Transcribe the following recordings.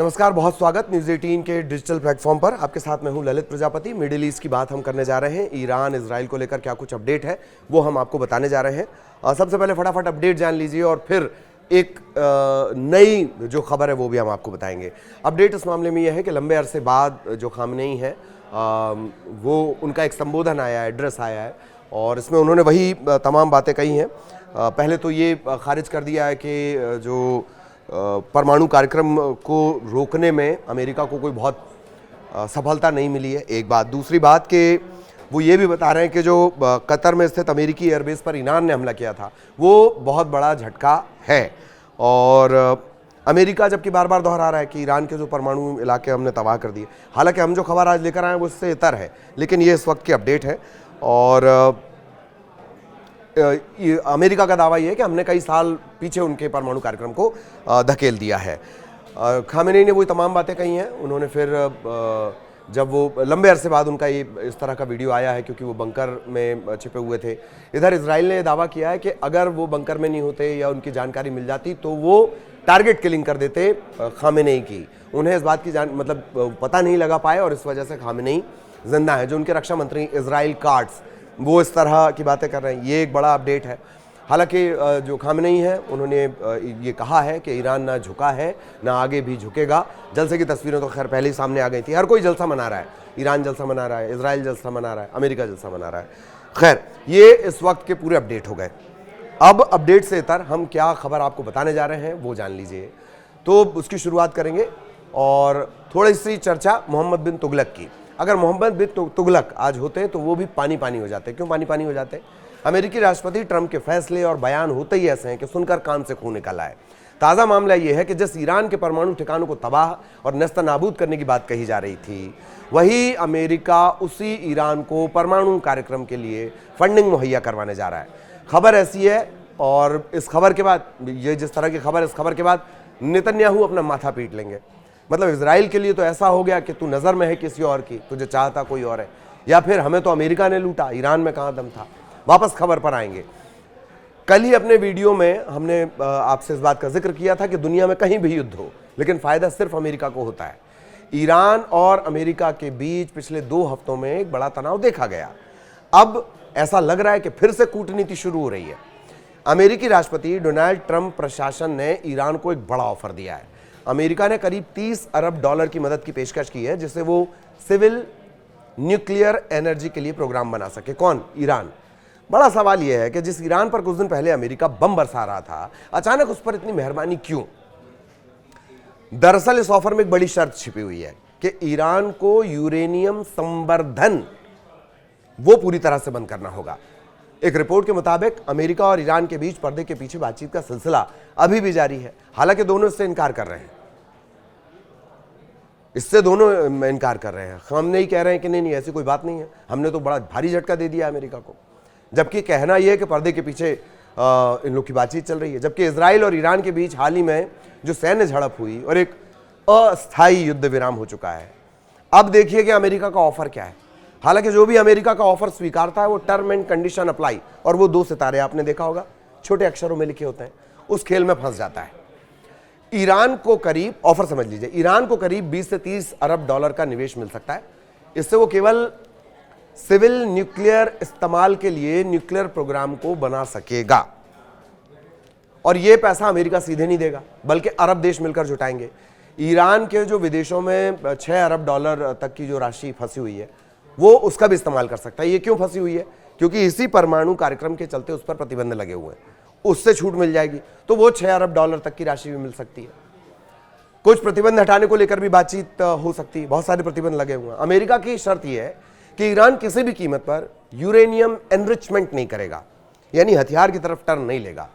नमस्कार, बहुत स्वागत न्यूज़ 18 के डिजिटल प्लेटफॉर्म पर। आपके साथ मैं हूं ललित प्रजापति। मिडिल ईस्ट की बात हम करने जा रहे हैं। ईरान इजराइल को लेकर क्या कुछ अपडेट है वो हम आपको बताने जा रहे हैं। सबसे पहले फटाफट अपडेट जान लीजिए और फिर एक नई जो खबर है वो भी हम आपको बताएंगे। अपडेट इस मामले में यह है कि लंबे अरसे बाद जो खामनेई है वो उनका एक संबोधन आया है, एड्रेस आया है और इसमें उन्होंने वही तमाम बातें कही हैं। पहले तो ये खारिज कर दिया है कि जो परमाणु कार्यक्रम को रोकने में अमेरिका को कोई बहुत सफलता नहीं मिली है, एक बात। दूसरी बात कि वो ये भी बता रहे हैं कि जो कतर में स्थित अमेरिकी एयरबेस पर ईरान ने हमला किया था वो बहुत बड़ा झटका है। और अमेरिका जबकि बार बार दोहरा रहा है कि ईरान के जो परमाणु इलाके हमने तबाह कर दिए। हालांकि हम जो खबर आज लेकर आए हैं वो इससे इतर है, लेकिन ये इस वक्त की अपडेट है। और अमेरिका का दावा यह है कि हमने कई साल पीछे उनके परमाणु कार्यक्रम को धकेल दिया है। खामेनेई ने वही तमाम बातें कही हैं। उन्होंने फिर जब वो लंबे अरसे बाद उनका ये इस तरह का वीडियो आया है क्योंकि वो बंकर में छिपे हुए थे। इधर इजराइल ने दावा किया है कि अगर वो बंकर में नहीं होते या उनकी जानकारी मिल जाती तो वो टारगेट किलिंग कर देते खामेनेई की। उन्हें इस बात की मतलब पता नहीं लगा पाए और इस वजह से खामेनेई जिंदा है। जो उनके रक्षा मंत्री इजराइल काट्स वो इस तरह की बातें कर रहे हैं। ये एक बड़ा अपडेट है। हालांकि जो खामेनेई है उन्होंने ये कहा है कि ईरान ना झुका है ना आगे भी झुकेगा। जलसे की तस्वीरें तो खैर पहले ही सामने आ गई थी। हर कोई जलसा मना रहा है, ईरान जलसा मना रहा है, इजराइल जलसा मना रहा है, अमेरिका जलसा मना रहा है। खैर ये इस वक्त के पूरे अपडेट हो गए। अब अपडेट से इतर हम क्या खबर आपको बताने जा रहे हैं वो जान लीजिए। तो उसकी शुरुआत करेंगे और थोड़ी सी चर्चा मोहम्मद बिन तुगलक की। अगर मोहम्मद बिन तुगलक आज होते तो वो भी पानी पानी हो जाते। क्यों पानी पानी हो जाते? अमेरिकी राष्ट्रपति ट्रंप के फैसले और बयान होते ही ऐसे हैं कि सुनकर कान से खून निकल आए। ताज़ा मामला यह है कि जिस ईरान के परमाणु ठिकानों को तबाह और नस्तनाबूद करने की बात कही जा रही थी, वही अमेरिका उसी ईरान को परमाणु कार्यक्रम के लिए फंडिंग मुहैया करवाने जा रहा है। खबर ऐसी है और इस खबर के बाद, ये जिस तरह की खबर, इस खबर के बाद नेतन्याहू अपना माथा पीट लेंगे। मतलब इजराइल के लिए तो ऐसा हो गया कि तू नज़र में है किसी और की, तुझे चाहता कोई और है, या फिर हमें तो अमेरिका ने लूटा, ईरान में कहाँ दम था। वापस खबर पर आएंगे। कल ही अपने वीडियो में हमने आपसे इस बात का जिक्र किया था कि दुनिया में कहीं भी युद्ध हो लेकिन फ़ायदा सिर्फ अमेरिका को होता है। ईरान और अमेरिका के बीच पिछले 2 हफ्तों में एक बड़ा तनाव देखा गया। अब ऐसा लग रहा है कि फिर से कूटनीति शुरू हो रही है। अमेरिकी राष्ट्रपति डोनाल्ड ट्रंप प्रशासन ने ईरान को एक बड़ा ऑफर दिया है। अमेरिका ने करीब 30 अरब डॉलर की मदद की पेशकश की है जिससे वो सिविल न्यूक्लियर एनर्जी के लिए प्रोग्राम बना सके। कौन? ईरान। बड़ा सवाल यह है कि जिस ईरान पर कुछ दिन पहले अमेरिका बम बरसा रहा था, अचानक उस पर इतनी मेहरबानी क्यों? दरअसल इस ऑफर में एक बड़ी शर्त छिपी हुई है कि ईरान को यूरेनियम संवर्धन वो पूरी तरह से बंद करना होगा। एक रिपोर्ट के मुताबिक अमेरिका और ईरान के बीच पर्दे के पीछे बातचीत का सिलसिला अभी भी जारी है। हालांकि दोनों इससे इनकार कर रहे हैं। खामनेई कह रहे हैं कि नहीं ऐसी कोई बात नहीं है, हमने तो बड़ा भारी झटका दे दिया अमेरिका को। जबकि कहना यह है कि पर्दे के पीछे इन लोग की बातचीत चल रही है। जबकि इजराइल और ईरान के बीच हाल ही में जो सैन्य झड़प हुई और एक अस्थायी युद्ध विराम हो चुका है। अब देखिए कि अमेरिका का ऑफर क्या है। हालांकि जो भी अमेरिका का ऑफर स्वीकारता है वो टर्म एंड कंडीशन अप्लाई, और वो 2 सितारे आपने देखा होगा छोटे अक्षरों में लिखे होते हैं, उस खेल में फंस जाता है। ईरान को करीब, ऑफर समझ लीजिए, ईरान को करीब 20 से 30 अरब डॉलर का निवेश मिल सकता है। इससे वो केवल सिविल न्यूक्लियर इस्तेमाल के लिए न्यूक्लियर प्रोग्राम को बना सकेगा। और ये पैसा अमेरिका सीधे नहीं देगा बल्कि अरब देश मिलकर जुटाएंगे। ईरान के जो विदेशों में 6 अरब डॉलर तक की जो राशि फंसी हुई है वो उसका भी इस्तेमाल कर सकता है। ये क्यों फंसी हुई है? क्योंकि इसी परमाणु कार्यक्रम के चलते उस पर प्रतिबंध लगे हुए हैं। उससे छूट मिल जाएगी तो वो 6 अरब डॉलर तक की राशि भी मिल सकती है। कुछ प्रतिबंध हटाने को लेकर भी बातचीत हो सकती है। बहुत सारे प्रतिबंध लगे हुए हैं। अमेरिका की शर्त यह है कि ईरान किसी भी कीमत पर यूरेनियम एनरिचमेंट नहीं करेगा, यानी हथियार की तरफ टर्न नहीं लेगा।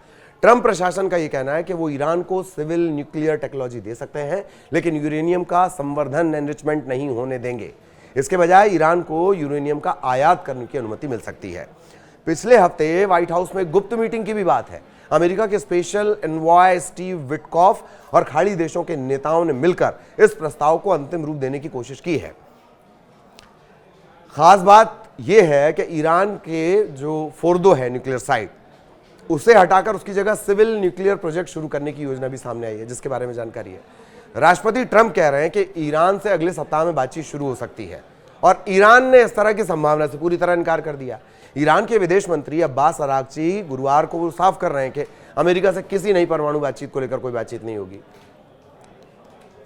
ट्रंप प्रशासन का यह कहना है कि वो ईरान को सिविल न्यूक्लियर टेक्नोलॉजी दे सकते हैं लेकिन यूरेनियम का संवर्धन एनरिचमेंट नहीं होने देंगे। इसके बजाय ईरान को यूरेनियम का आयात करने की अनुमति मिल सकती है। पिछले हफ्ते व्हाइट हाउस में गुप्त मीटिंग की भी बात है। अमेरिका के स्पेशल एनवॉय स्टीव विटकॉफ और खाड़ी देशों के नेताओं ने मिलकर इस प्रस्ताव को अंतिम रूप देने की कोशिश की है। खास बात यह है कि ईरान के जो फोर्दो है न्यूक्लियर साइट, उसे हटाकर उसकी जगह सिविल न्यूक्लियर प्रोजेक्ट शुरू करने की योजना भी सामने आई है जिसके बारे में जानकारी है। राष्ट्रपति ट्रंप कह रहे हैं कि ईरान से अगले सप्ताह में बातचीत शुरू हो सकती है और ईरान ने इस तरह की संभावना से पूरी तरह इनकार कर दिया। ईरान के विदेश मंत्री अब्बास अरागची गुरुवार को वो साफ कर रहे हैं कि अमेरिका से किसी नई परमाणु बातचीत को लेकर कोई बातचीत नहीं होगी,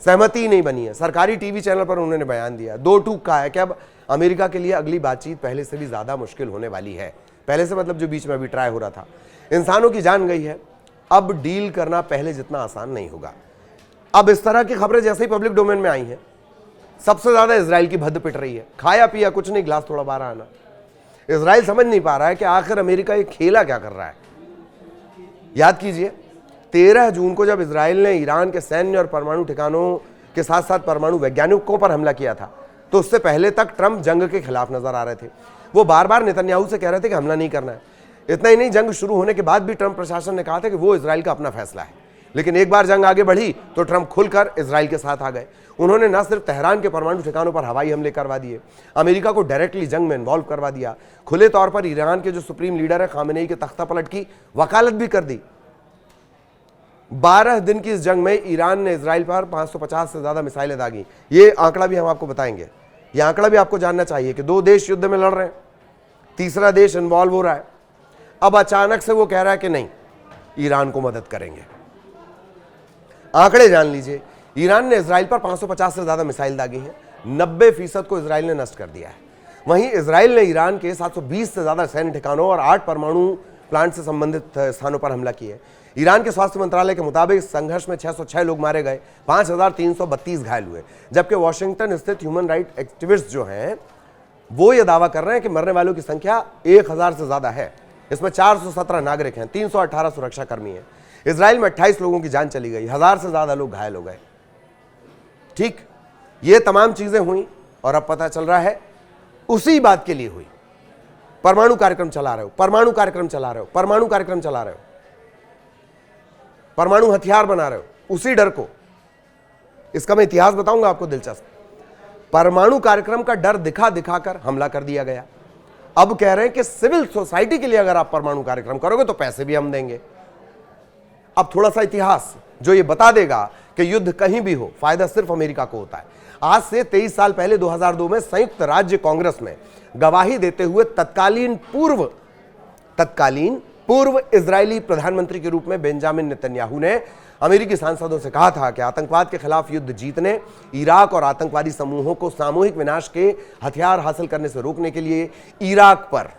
सहमति ही नहीं बनी है। सरकारी टीवी चैनल पर उन्होंने बयान दिया, दो टूक कहा है कि अब अमेरिका के लिए अगली बातचीत पहले से भी ज्यादा मुश्किल होने वाली है। पहले से मतलब जो बीच में अभी ट्राई हो रहा था, इंसानों की जान गई है, अब डील करना पहले जितना आसान नहीं होगा। अब इस तरह की खबरें जैसे ही पब्लिक डोमेन में आई हैं, सबसे ज्यादा इजराइल की भद्द पिट रही है। खाया पिया कुछ नहीं, गिलास थोड़ा बाहर आना। इजराइल समझ नहीं पा रहा है कि आखिर अमेरिका ये खेला क्या कर रहा है। याद कीजिए 13 जून को जब इजराइल ने ईरान के सैन्य और परमाणु ठिकानों के साथ साथ परमाणु वैज्ञानिकों पर हमला किया था, तो उससे पहले तक ट्रंप जंग के खिलाफ नजर आ रहे थे। वो बार बार नेतन्याहू से कह रहे थे कि हमला नहीं करना है। इतना ही नहीं, जंग शुरू होने के बाद भी ट्रंप प्रशासन ने कहा था कि वो इजराइल का अपना फैसला है। लेकिन एक बार जंग आगे बढ़ी तो ट्रंप खुलकर इजराइल के साथ आ गए। उन्होंने न सिर्फ तेहरान के परमाणु ठिकानों पर हवाई हमले करवा दिए, अमेरिका को डायरेक्टली जंग में इन्वॉल्व करवा दिया, खुले तौर पर ईरान के जो सुप्रीम लीडर है खामेनेई के तख्ता पलट की वकालत भी कर दी। 12 दिन की इस जंग में ईरान ने इजराइल पर 550 से ज्यादा मिसाइलें दागी। ये आंकड़ा भी हम आपको बताएंगे। ये आंकड़ा भी आपको जानना चाहिए कि 2 देश युद्ध में लड़ रहे हैं, तीसरा देश इन्वॉल्व हो रहा है। अब अचानक से वो कह रहा है कि नहीं, ईरान को मदद करेंगे। आंकड़े जान लीजिए, ईरान ने इजराइल पर 550 से ज्यादा मिसाइल दागी हैं, 90% को इजराइल ने नष्ट कर दिया है। वहीं इजराइल ने ईरान के 720 से ज्यादा सैन्य ठिकानों और 8 परमाणु प्लांट से संबंधित स्थानों पर हमला किया। ईरान के स्वास्थ्य मंत्रालय के मुताबिक संघर्ष में 606 लोग मारे गए, 5332 घायल हुए, जबकि वॉशिंगटन स्थित ह्यूमन राइट एक्टिविस्ट जो हैं वो ये दावा कर रहे हैं कि मरने वालों की संख्या 1000 से ज्यादा है। इसमें 417 नागरिक हैं, 318 सुरक्षाकर्मी हैं। इजराइल में 28 लोगों की जान चली गई, 1000 से ज्यादा लोग घायल हो गए। ठीक, ये तमाम चीजें हुई और अब पता चल रहा है उसी बात के लिए हुई। परमाणु कार्यक्रम चला रहे हो, परमाणु कार्यक्रम चला रहे हो, परमाणु कार्यक्रम चला रहे हो, परमाणु हथियार बना रहे हो, उसी डर को। इसका मैं इतिहास बताऊंगा आपको दिलचस्प। परमाणु कार्यक्रम का डर दिखा दिखाकर हमला कर दिया गया। अब कह रहे हैं कि सिविल सोसाइटी के लिए अगर आप परमाणु कार्यक्रम करोगे तो पैसे भी हम देंगे। अब थोड़ा सा इतिहास जो ये बता देगा कि युद्ध कहीं भी हो, फायदा सिर्फ अमेरिका को होता है। आज से 23 साल पहले 2002 में संयुक्त राज्य कांग्रेस में गवाही देते हुए तत्कालीन पूर्व इजरायली प्रधानमंत्री के रूप में बेंजामिन नेतन्याहू ने अमेरिकी सांसदों से कहा था कि आतंकवाद के खिलाफ युद्ध जीतने, इराक और आतंकवादी समूहों को सामूहिक विनाश के हथियार हासिल करने से रोकने के लिए इराक पर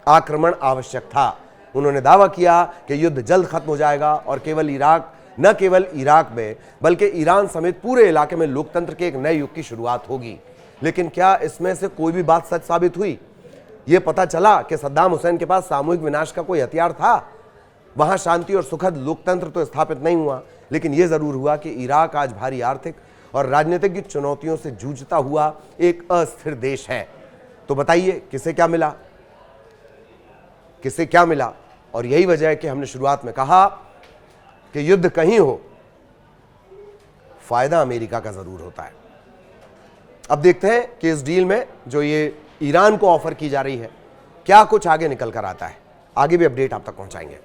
आक्रमण आवश्यक था। उन्होंने दावा किया कि युद्ध जल्द खत्म हो जाएगा और न केवल इराक में बल्कि ईरान समेत पूरे इलाके में लोकतंत्र के एक नए युग की शुरुआत होगी। लेकिन क्या इसमें से कोई भी बात सच साबित हुई? यह पता चला कि सद्दाम हुसैन के पास सामूहिक विनाश का कोई हथियार था। वहां शांति और सुखद लोकतंत्र तो स्थापित नहीं हुआ, लेकिन यह जरूर हुआ कि इराक आज भारी आर्थिक और राजनीतिक चुनौतियों से जूझता हुआ एक अस्थिर देश है। तो बताइए किसे क्या मिला, किसे क्या मिला? और यही वजह है कि हमने शुरुआत में कहा कि युद्ध कहीं हो, फायदा अमेरिका का जरूर होता है। अब देखते हैं कि इस डील में जो ये ईरान को ऑफर की जा रही है, क्या कुछ आगे निकल कर आता है। आगे भी अपडेट आप तक पहुंचाएंगे।